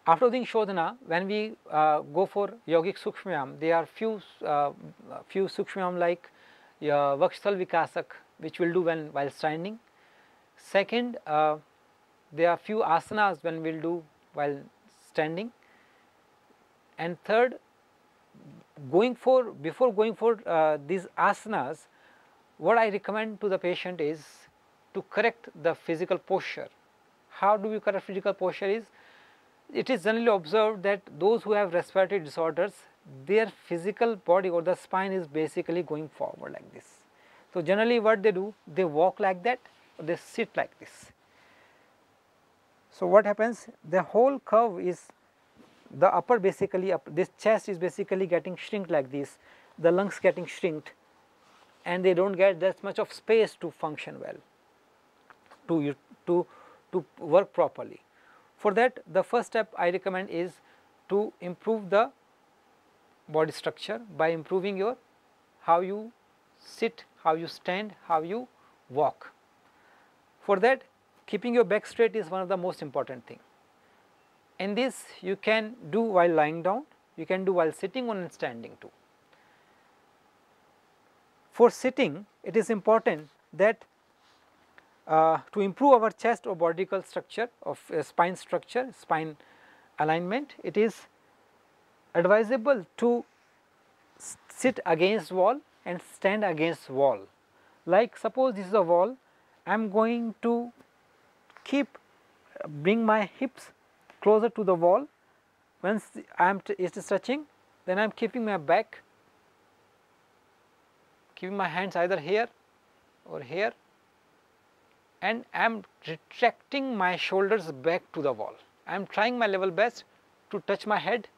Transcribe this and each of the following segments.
After doing Shodhana, when we go for yogic Sukshmayam, there are few Sukshmayam like Vakshthal Vikasak, which we will do while standing. Second, there are few asanas when we will do while standing. And third, before going for these asanas, what I recommend to the patient is to correct the physical posture. How do we correct physical posture is, it is generally observed that those who have respiratory disorders, their physical body or the spine is basically going forward like this. So generally what they do, they walk like that, or they sit like this. So what happens, the whole curve is, the upper basically this chest is basically getting shrinked like this, the lungs getting shrinked, and they do not get that much of space to function well, to work properly. For that, the first step I recommend is to improve the body structure by improving your how you sit, how you stand, how you walk. For that, keeping your back straight is one of the most important thing. And this you can do while lying down, you can do while sitting and standing too. For sitting, it is important that to improve our chest or vertical structure of spine structure, spine alignment, it is advisable to sit against wall and stand against wall. Like suppose this is a wall, I am going to bring my hips closer to the wall. Once it is touching, then I am keeping my back, keeping my hands either here or here, and I am retracting my shoulders back to the wall. I am trying my level best to touch my head,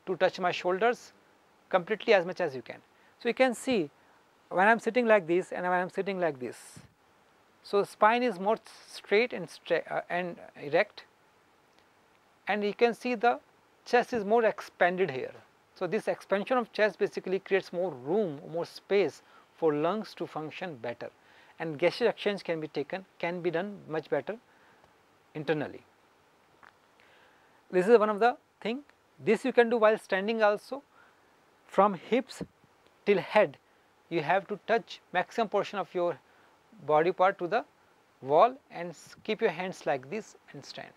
to touch my shoulders completely as much as you can. So you can see when I am sitting like this and when I am sitting like this. So spine is more straight and erect, and you can see the chest is more expanded here. So this expansion of chest basically creates more room, more space for lungs to function better, and gaseous exchange can be done much better internally. This is one of the thing. This you can do while standing also. From hips till head, you have to touch maximum portion of your body part to the wall and keep your hands like this and stand.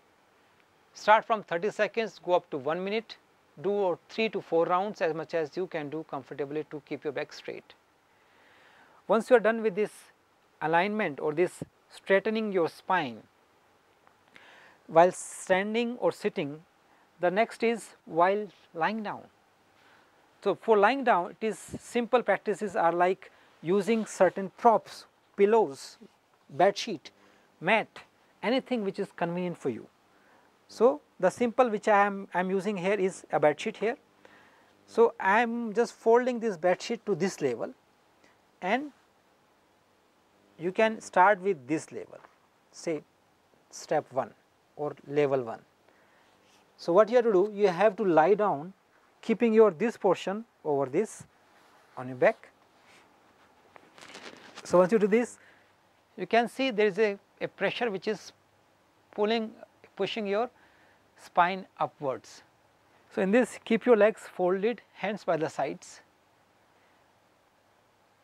Start from 30 seconds, go up to 1 minute, do 3 to 4 rounds as much as you can do comfortably to keep your back straight. Once you are done with this alignment or this straightening your spine while standing or sitting, the next is while lying down. So for lying down, it is simple practices are like using certain props, pillows, bed sheet, mat, anything which is convenient for you. So the simple which I am using here is a bed sheet here. So I am just folding this bed sheet to this level, and you can start with this level, say step 1 or level 1. So what you have to do, you have to lie down keeping your this portion over this on your back. So once you do this, you can see there is a pressure which is pushing your spine upwards. So in this, keep your legs folded, hands by the sides.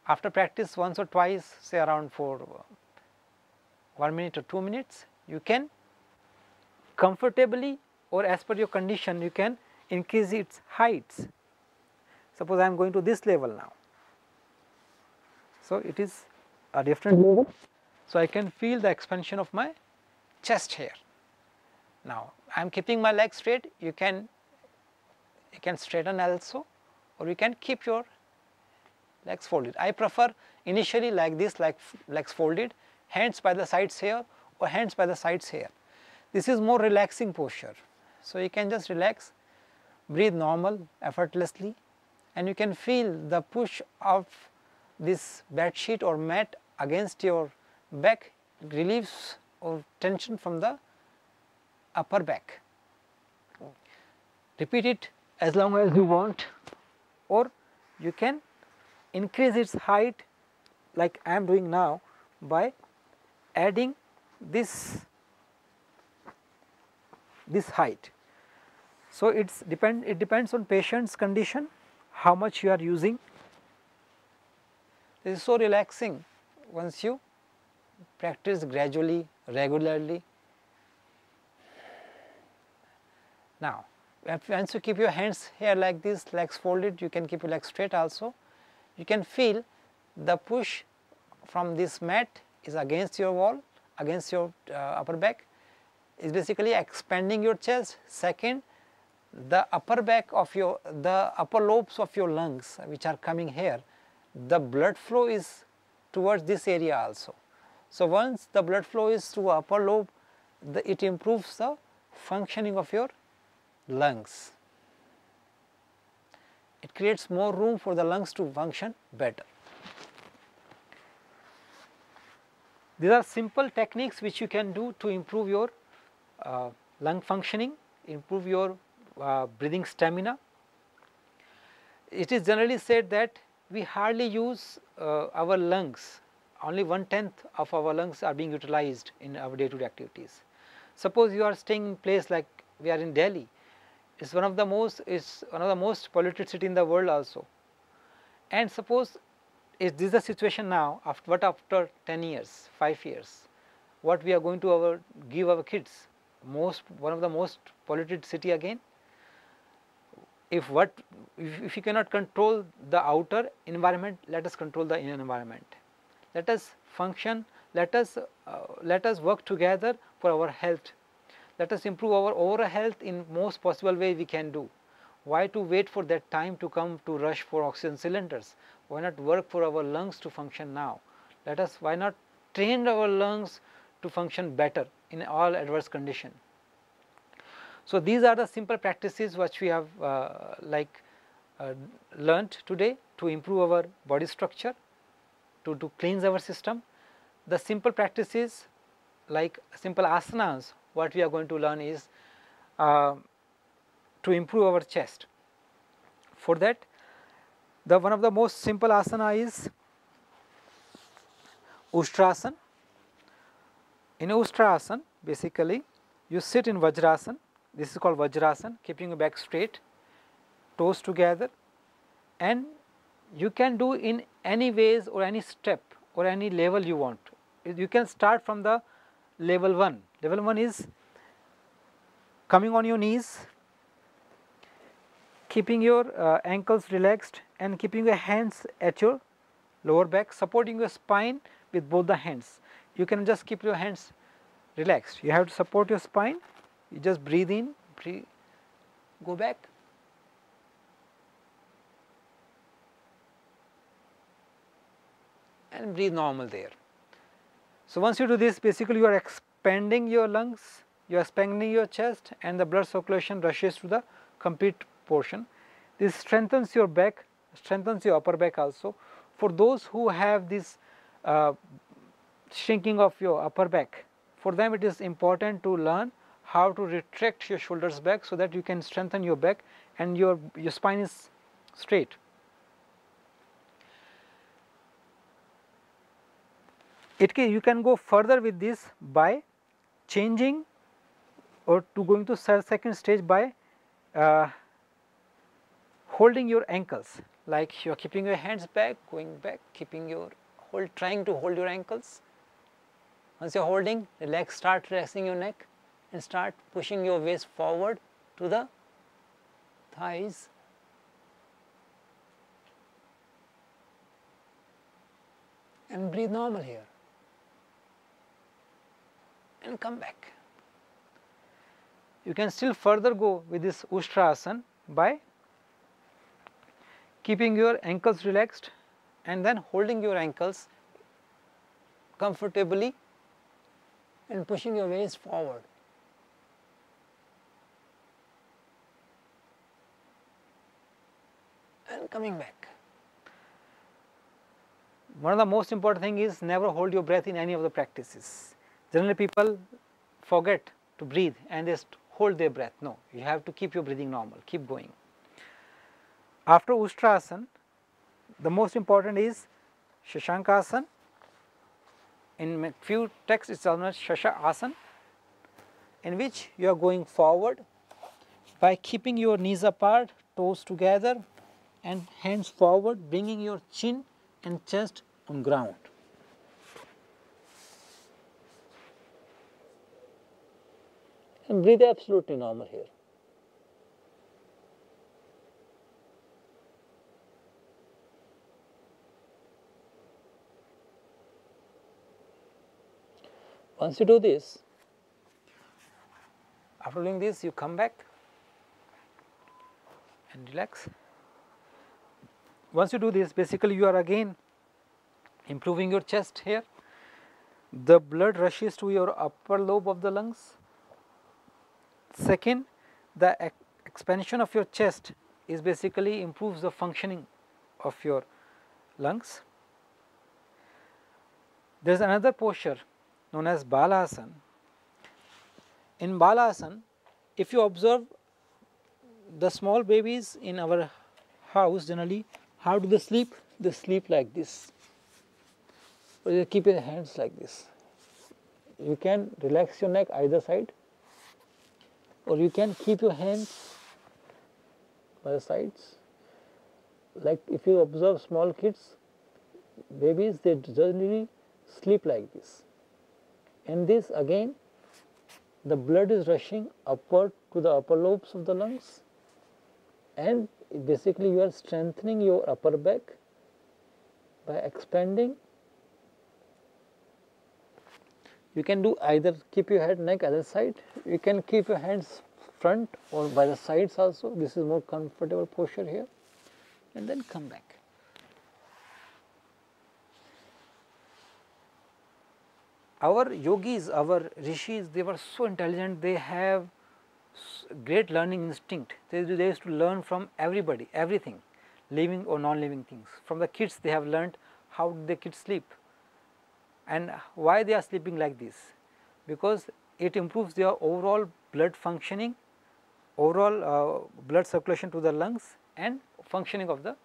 After practice once or twice, say around for 1 minute or 2 minutes, you can comfortably or as per your condition, you can increase its heights. Suppose I am going to this level now. So it is a different level. So I can feel the expansion of my chest here. Now I am keeping my legs straight. You can straighten also, or you can keep your legs folded. I prefer initially like this, like legs folded, hands by the sides here or hands by the sides here. This is more relaxing posture. So you can just relax, breathe normal, effortlessly, and you can feel the push of this bed sheet or mat against your back, relieves or tension from the upper back. Repeat it as long as you want, or you can increase its height like I am doing now by adding this height. So it depends on patient's condition, how much you are using. This is so relaxing once you practice gradually, regularly. Now, once you keep your hands here like this, legs folded, you can keep your legs straight also. You can feel the push from this mat is against your wall, against your upper back, is basically expanding your chest. Second, the upper back of the upper lobes of your lungs which are coming here, the blood flow is towards this area also. So once the blood flow is to upper lobe, it improves the functioning of your lungs. It creates more room for the lungs to function better. These are simple techniques which you can do to improve your lung functioning, improve your breathing stamina. It is generally said that we hardly use our lungs, only 1/10 of our lungs are being utilized in our day-to-day activities. Suppose you are staying in place like we are in Delhi, it's one of the most polluted city in the world also. And suppose this is the situation now, after 10 years, 5 years, what we are going to give our kids? One of the most polluted city again. If you cannot control the outer environment, let us control the inner environment. Let us function, let us work together for our health. Let us improve our overall health in most possible way we can do. Why to wait for that time to come to rush for oxygen cylinders? Why not work for our lungs to function now? Why not train our lungs to function better in all adverse condition? So these are the simple practices which we have learnt today to improve our body structure, to cleanse our system. The simple practices like simple asanas, what we are going to learn is to improve our chest. For that, one of the most simple asana is Ustrasana. In Ustrasana, basically you sit in Vajrasana. This is called Vajrasana, keeping your back straight, toes together, and you can do in any ways or any step or any level you want. You can start from the level 1. Level 1 is coming on your knees, keeping your ankles relaxed and keeping your hands at your lower back, supporting your spine with both the hands. You can just keep your hands relaxed. You have to support your spine. You just breathe in, go back. And breathe normal there. So once you do this, basically you are expanding your lungs, you are expanding your chest, and the blood circulation rushes to the complete portion. This strengthens your back, strengthens your upper back also. For those who have this shrinking of your upper back, for them it is important to learn how to retract your shoulders back so that you can strengthen your back and your spine is straight. You can go further with this by changing or going to second stage by holding your ankles, like you are keeping your hands back, going back, trying to hold your ankles. Once you are holding, start relaxing your neck and start pushing your waist forward to the thighs. And breathe normal here. And come back. You can still further go with this Ustrasana by keeping your ankles relaxed and then holding your ankles comfortably and pushing your waist forward. And coming back. One of the most important thing is never hold your breath in any of the practices. Generally people forget to breathe and just hold their breath. No, you have to keep your breathing normal, keep going. After Ustrasana, the most important is Shashankasana. In few texts it is known as Shasha Asana, in which you are going forward, by keeping your knees apart, toes together and hands forward, bringing your chin and chest on ground. And breathe absolutely normal here. Once you do this, after doing this, you come back and relax. Once you do this, basically you are again improving your chest here. The blood rushes to your upper lobe of the lungs. Second, the expansion of your chest is basically improves the functioning of your lungs. There is another posture known as Balasana. In Balasana, if you observe the small babies in our house, generally, how do they sleep? They sleep like this, or they keep their hands like this. You can relax your neck either side, or you can keep your hands by the sides. Like if you observe small kids, babies, they generally sleep like this. And this again, the blood is rushing upward to the upper lobes of the lungs, and basically you are strengthening your upper back by expanding. You can do either keep your head, neck other side. You can keep your hands front or by the sides also. This is more comfortable posture here, and then come back. Our yogis, our rishis, they were so intelligent, they have great learning instinct. They used to learn from everybody, everything, living or non-living things. From the kids, they have learned how the kids sleep and why they are sleeping like this, because it improves their overall blood functioning, overall blood circulation to the lungs and functioning of the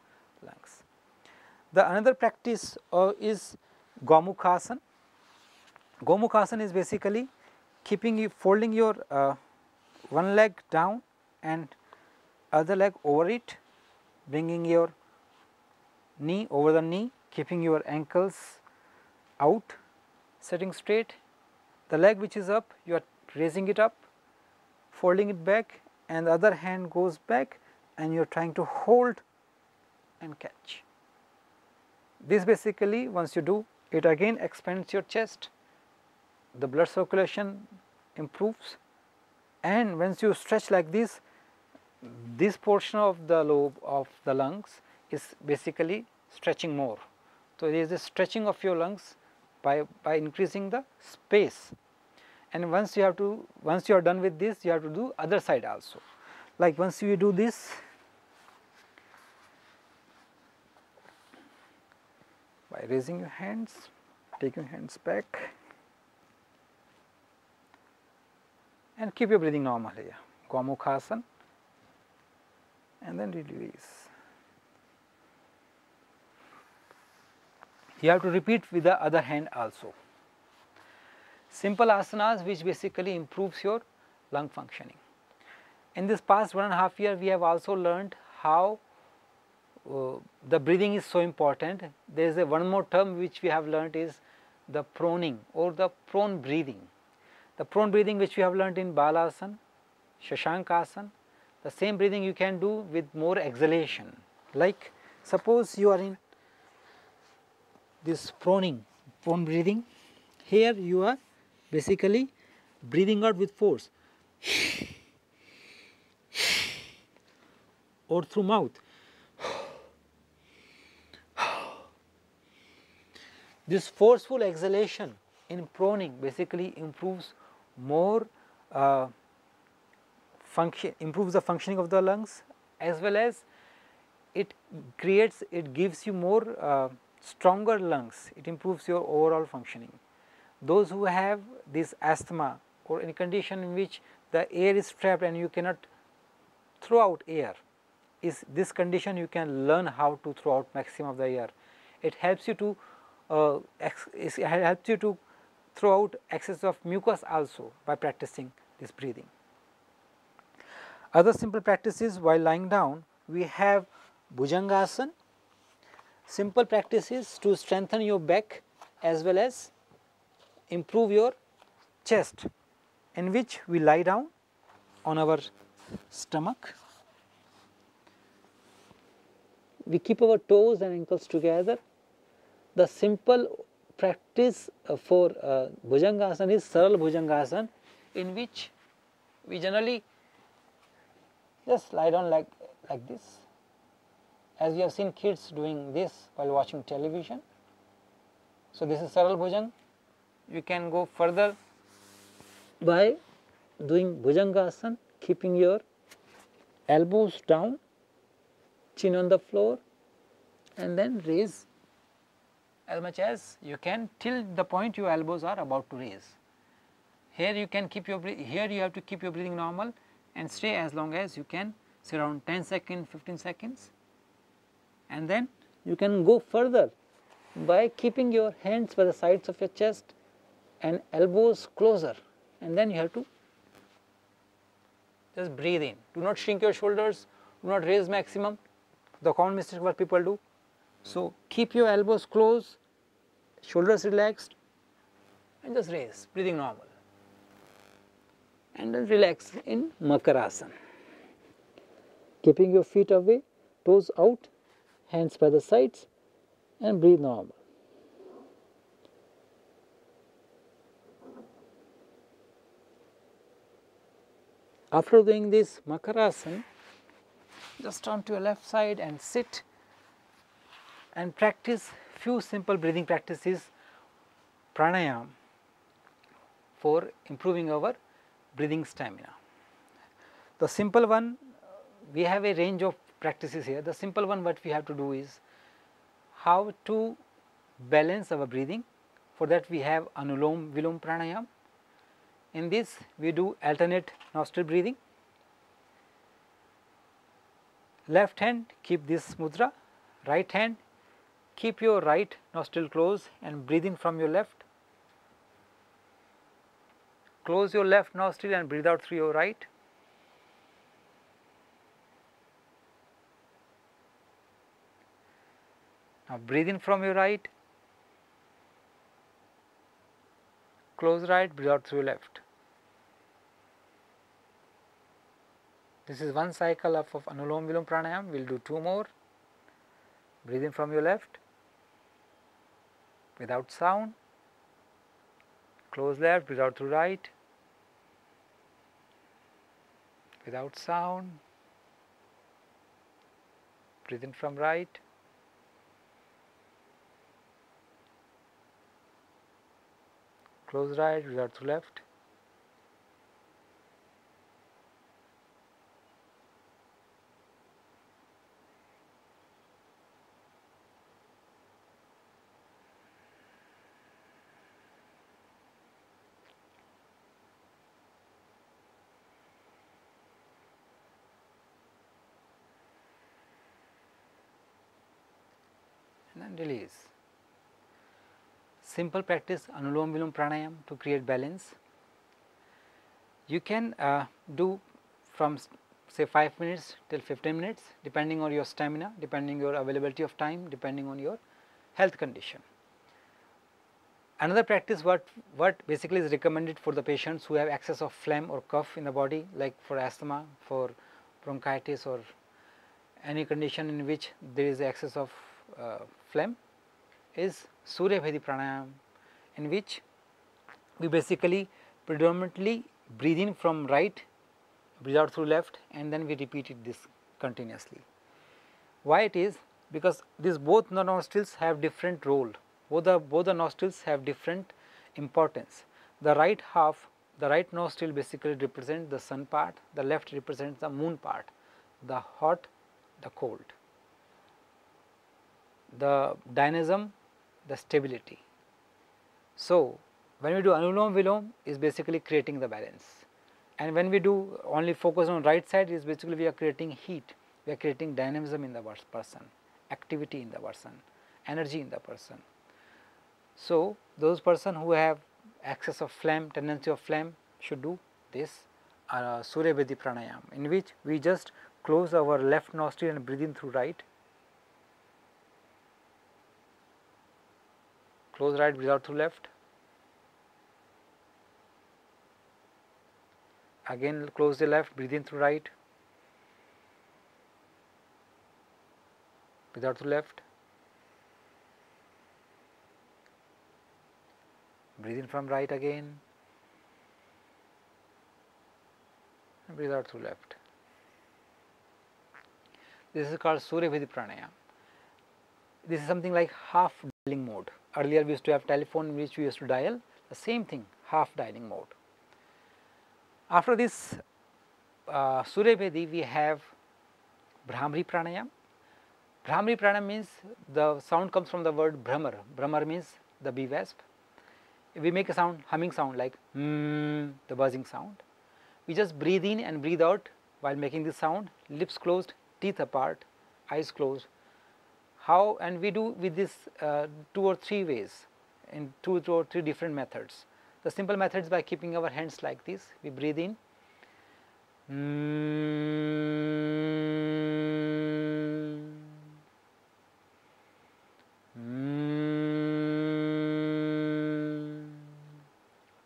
lungs. The another practice is Gomukhasana. Gomukhasana is basically folding your one leg down and other leg over it, bringing your knee over the knee, keeping your ankles out, sitting straight. The leg which is up, you are raising it up, folding it back, and the other hand goes back and you are trying to hold and catch. This basically, once you do, it again expands your chest, the blood circulation improves, and once you stretch like this portion of the lobe of the lungs is basically stretching more. So, there is a stretching of your lungs by increasing the space, and once you are done with this, you have to do other side also. Like once you do this, by raising your hands, take your hands back and keep your breathing normal here, Gomukhasana, and then release. You have to repeat with the other hand also. Simple asanas which basically improves your lung functioning. In this past 1.5 years, we have also learned how the breathing is so important. There is one more term which we have learned is the proning or the prone breathing. The prone breathing which we have learned in Balasana, Shashankasana, the same breathing you can do with more exhalation. Like suppose you are in this prone breathing, here you are basically breathing out with force or through mouth. This forceful exhalation in proning basically improves improves the functioning of the lungs, as well as it gives you more stronger lungs. It improves your overall functioning. Those who have this asthma or any condition in which the air is trapped and you cannot throw out air, is this condition you can learn how to throw out maximum of the air. It helps you to throw out excess of mucus also by practicing this breathing. Other simple practices while lying down, we have Bhujangasana, simple practices to strengthen your back as well as improve your chest, in which we lie down on our stomach. We keep our toes and ankles together. The simple practice for Bhujangasana is Saral Bhujangasana, in which we generally just lie down like this, as we have seen kids doing this while watching television. So, this is Saral Bhujang. You can go further by doing Bhujangasana, keeping your elbows down, chin on the floor, and then raise as much as you can till the point your elbows are about to raise. Here you can keep your here you have to keep your breathing normal and stay as long as you can, say around 10 seconds, 15 seconds, and then you can go further by keeping your hands by the sides of your chest and elbows closer, and then you have to just breathe in. Do not shrink your shoulders, do not raise maximum, the common mistake what people do. So, keep your elbows closed, shoulders relaxed, and just raise, breathing normal, and then relax in Makarasana, keeping your feet away, toes out, hands by the sides, and breathe normal. After doing this Makarasana, just turn to your left side and sit and practice few simple breathing practices, pranayam, for improving our breathing stamina. The simple one, we have a range of practices here. The simple one what we have to do is how to balance our breathing. For that we have Anulom Vilom Pranayam. In this we do alternate nostril breathing. Left hand keep this mudra, right hand keep your right nostril closed and breathe in from your left. Close your left nostril and breathe out through your right. Now breathe in from your right, close right, breathe out through your left. This is one cycle of Anulom Vilom Pranayam. We will do two more. Breathe in from your left, without sound, close left, breathe out through right, without sound, breathe in from right, close right, breathe out through left. And then release. Simple practice Anulom Vilom Pranayam to create balance. You can do from say 5 minutes till 15 minutes depending on your stamina, depending on your availability of time, depending on your health condition. Another practice what basically is recommended for the patients who have excess of phlegm or cough in the body, like for asthma, for bronchitis, or any condition in which there is excess of phlegm, is Surya Vidhi Pranayam, in which we basically predominantly breathe in from right, breathe out through left, and then we repeat this continuously. Why it is? Because these both the nostrils have different role. Both the nostrils have different importance. The right half, the right nostril basically represents the sun part, the left represents the moon part, the hot, the cold, the dynamism, the stability. So, when we do Anulom Vilom is basically creating the balance, and when we do only focus on right side is basically we are creating heat, we are creating dynamism in the person, activity in the person, energy in the person. So, those person who have excess of phlegm, tendency of phlegm should do this Surya Vidhi Pranayam, in which we just close our left nostril and breathe in through right. Close right, breathe out through left. Again close the left, breathe in through right. Breathe out through left. Breathe in from right again. And breathe out through left. This is called Surya Vidhi Pranayam. This is something like half dialing mode. Earlier we used to have telephone in which we used to dial. The same thing, half dialing mode. After this Surya Vidhi, we have Brahmari Pranayam. Brahmari Pranayam means the sound comes from the word Brahmar. Brahmar means the bee wasp. We make a sound, humming sound like the buzzing sound. We just breathe in and breathe out while making this sound, lips closed, teeth apart, eyes closed. How? And we do with this 2 or 3 ways, in 2 or 3 different methods. The simple methods by keeping our hands like this. We breathe in.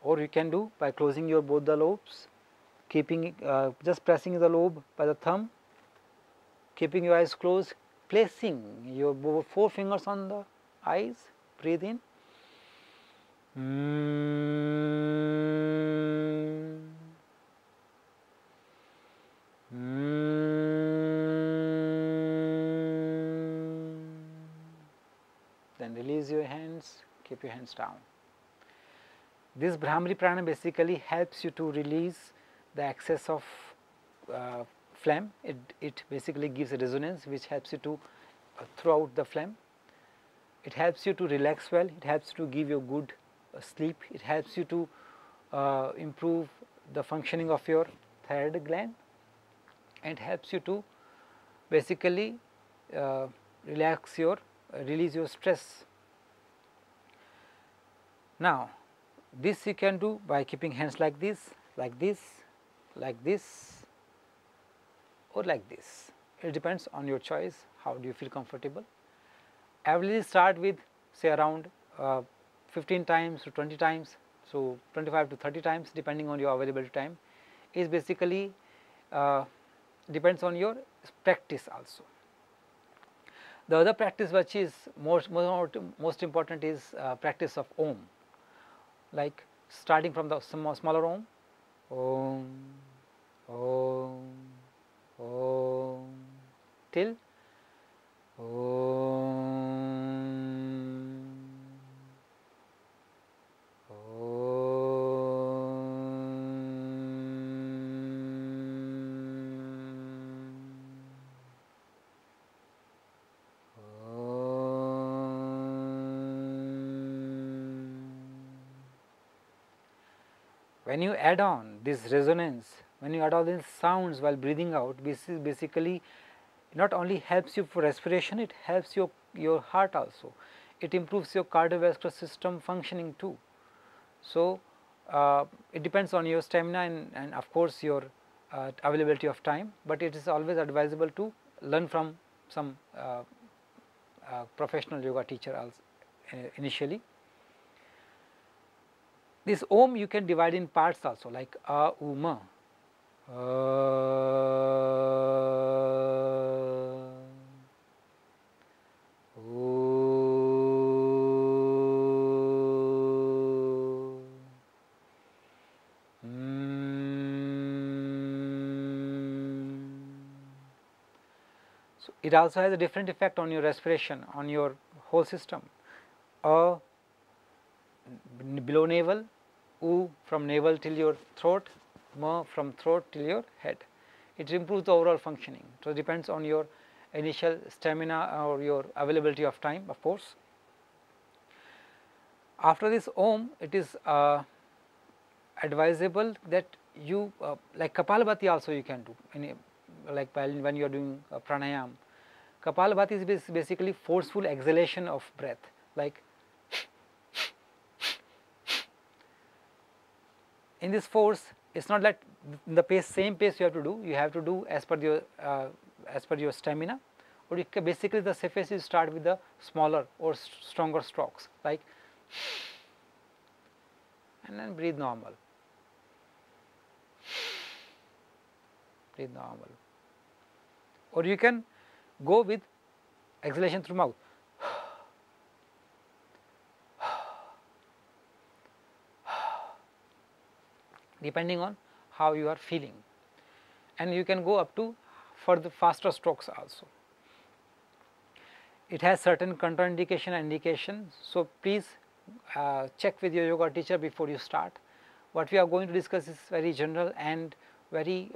Or you can do by closing your both the lobes, keeping just pressing the lobe by the thumb, keeping your eyes closed, placing your 4 fingers on the eyes, breathe in. Then release your hands, keep your hands down. This Brahmari Pranayam basically helps you to release the excess of phlegm. It basically gives a resonance which helps you to throw out the phlegm. It helps you to relax well, it helps to give you good sleep, it helps you to improve the functioning of your thyroid gland, and helps you to basically release your stress. Now this you can do by keeping hands like this, like this, like this, or like this. It depends on your choice, how do you feel comfortable. Averagely start with say around 15 times to 20 times, so 25 to 30 times depending on your available time. Is basically depends on your practice also. The other practice which is most important is practice of Om, like starting from the smaller Om, Om, Om, Om, till Om, When you add on this resonance, when you add all these sounds while breathing out, this is basically not only helps you for respiration, it helps your heart also. It improves your cardiovascular system functioning too. So it depends on your stamina and of course your availability of time, but it is always advisable to learn from some professional yoga teacher also, initially. This Om you can divide in parts also, like A, U, Ma. So it also has a different effect on your respiration, on your whole system. A below navel, U from navel till your throat, Ma from throat till your head. It improves the overall functioning. So it depends on your initial stamina or your availability of time, of course. After this Om, it is advisable that you like Kapalabhati also you can do, like when you are doing pranayam. Kapalabhati is basically forceful exhalation of breath, like in this force it's not that the same pace you have to do. You have to do as per your stamina, or you can basically the safest is start with the smaller or stronger strokes, like, and then breathe normal. Breathe normal. Or you can go with exhalation through mouth. Depending on how you are feeling, and you can go up to further faster strokes also. It has certain contraindication and indication, so please check with your yoga teacher before you start. What we are going to discuss is very general and very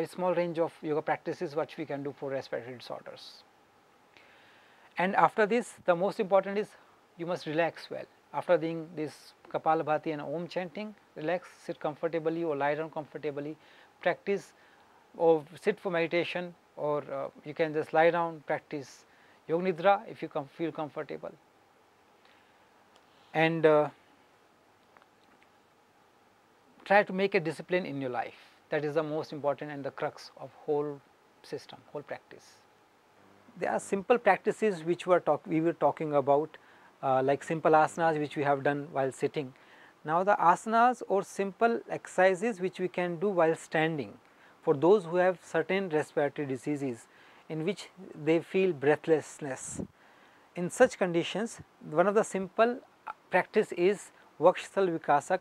small range of yoga practices which we can do for respiratory disorders. And after this, the most important is you must relax well. After doing this Kapalabhati and Om chanting, relax, sit comfortably or lie down comfortably, practice or sit for meditation, or you can just lie down, practice Yoga Nidra if you feel comfortable. And try to make a discipline in your life. That is the most important and the crux of whole system, whole practice. There are simple practices which we were talking about, like simple asanas which we have done while sitting. Now the asanas or simple exercises which we can do while standing for those who have certain respiratory diseases in which they feel breathlessness. In such conditions, one of the simple practice is Vakshthal Vikasak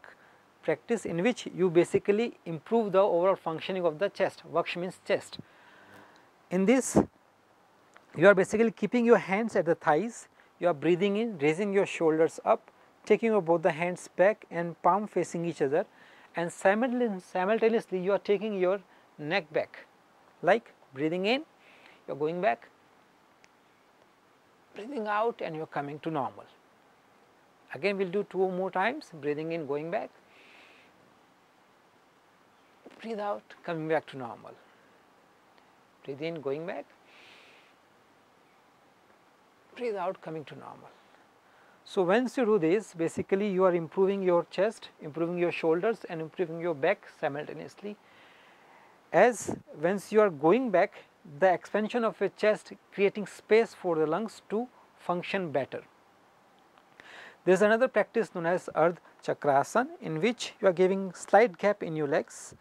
practice, in which you basically improve the overall functioning of the chest. Vaksh means chest. In this, you are basically keeping your hands at the thighs, you are breathing in, raising your shoulders up, taking both the hands back and palm facing each other, and simultaneously you are taking your neck back, like breathing in, you are going back, breathing out, and you are coming to normal. Again we will do 2 more times, breathing in, going back, breathe out, coming back to normal, breathe in, going back, breathe out, coming to normal. So once you do this, basically you are improving your chest, improving your shoulders and improving your back simultaneously. As once you are going back, the expansion of your chest creating space for the lungs to function better. There is another practice known as Ardha Chakrasana, in which you are giving slight gap in your legs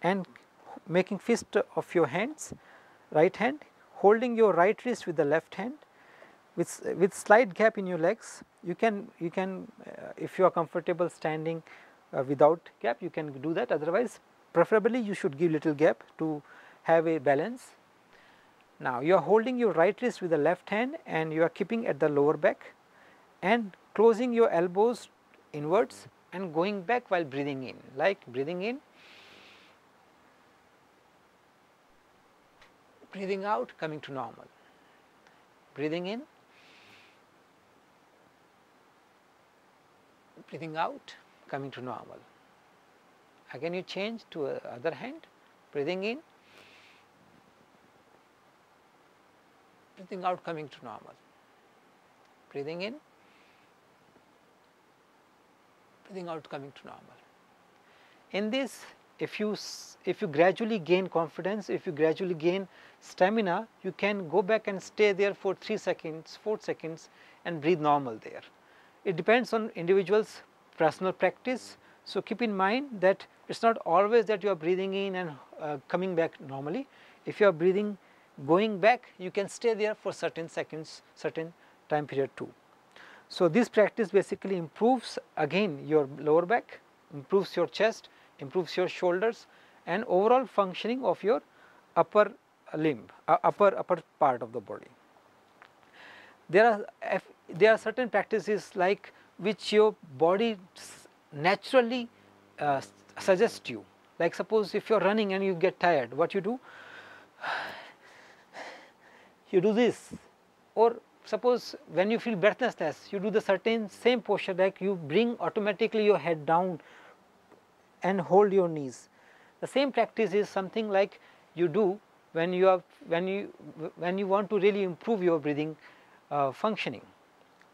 and making fist of your hands, right hand, holding your right wrist with the left hand, with slight gap in your legs. You can if you are comfortable standing without gap, you can do that. Otherwise, preferably you should give little gap to have a balance. Now you are holding your right wrist with the left hand and you are keeping at the lower back and closing your elbows inwards and going back while breathing in, like breathing in, breathing out, coming to normal, breathing in, breathing out, coming to normal. Again you change to other hand, breathing in, breathing out, coming to normal, breathing in, breathing out, coming to normal. In this, if you gradually gain confidence, if you gradually gain stamina, you can go back and stay there for 3 seconds, 4 seconds and breathe normal there. It depends on individual's personal practice. So keep in mind that it is not always that you are breathing in and coming back normally. If you are breathing going back, you can stay there for certain seconds, certain time period too. So this practice basically improves again your lower back, improves your chest, improves your shoulders and overall functioning of your upper limb, upper part of the body. There are certain practices like which your body naturally suggests you. Like suppose if you are running and you get tired, what you do? You do this. Or suppose when you feel breathlessness, you do the same posture, like you bring automatically your head down and hold your knees. The same practice is something like you do when you want to really improve your breathing functioning.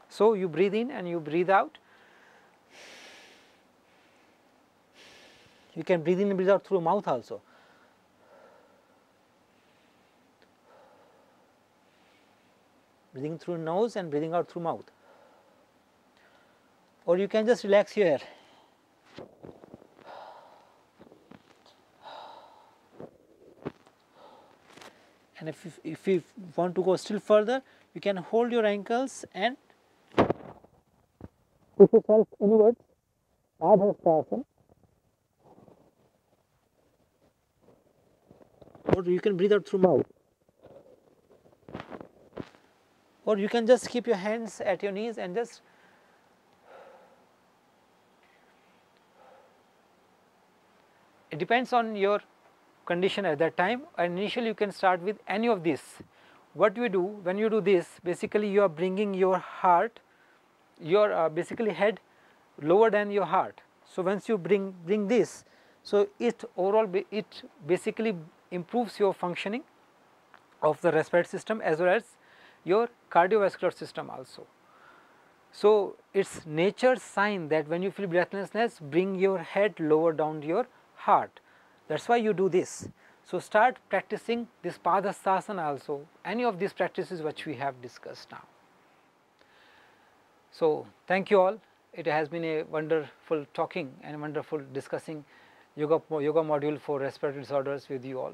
So you breathe in and you breathe out You can breathe in and breathe out through mouth also. Breathing through nose and breathing out through mouth. Or you can just relax here. And if you want to go still further, you can hold your ankles and push yourself inwards, Asana. Or you can breathe out through mouth. Or you can just keep your hands at your knees and just it depends on your condition at that time, and initially you can start with any of this. What you do when you do this, basically you are bringing your heart, your basically head lower than your heart. So once you bring this, so it overall it basically improves your functioning of the respiratory system as well as your cardiovascular system also. So it's nature's sign that when you feel breathlessness, bring your head lower down to your heart. That's why you do this. So start practicing this Padhastasana also, any of these practices which we have discussed now. So thank you all. It has been a wonderful talking and wonderful discussing yoga module for respiratory disorders with you all.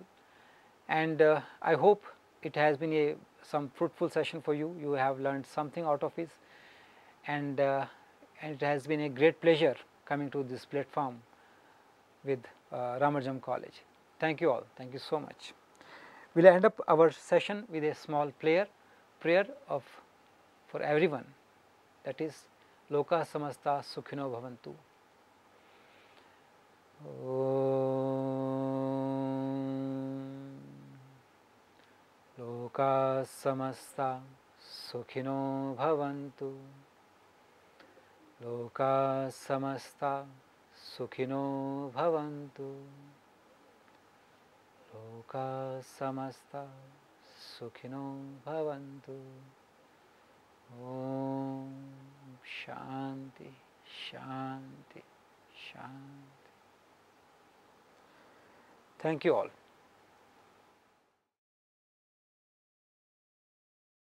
And I hope it has been some fruitful session for you. You have learned something out of it, and it has been a great pleasure coming to this platform with Ramarjam College. Thank you all. Thank you so much. We will end up our session with a small prayer for everyone. That is, Loka Samasta Sukhino Bhavantu. Loka Samasta Sukhino Bhavantu. Loka Samasta Sukhino Bhavantu. Loka Samasta Sukhino Bhavantu. Om Shanti, Shanti, Shanti. Thank you all.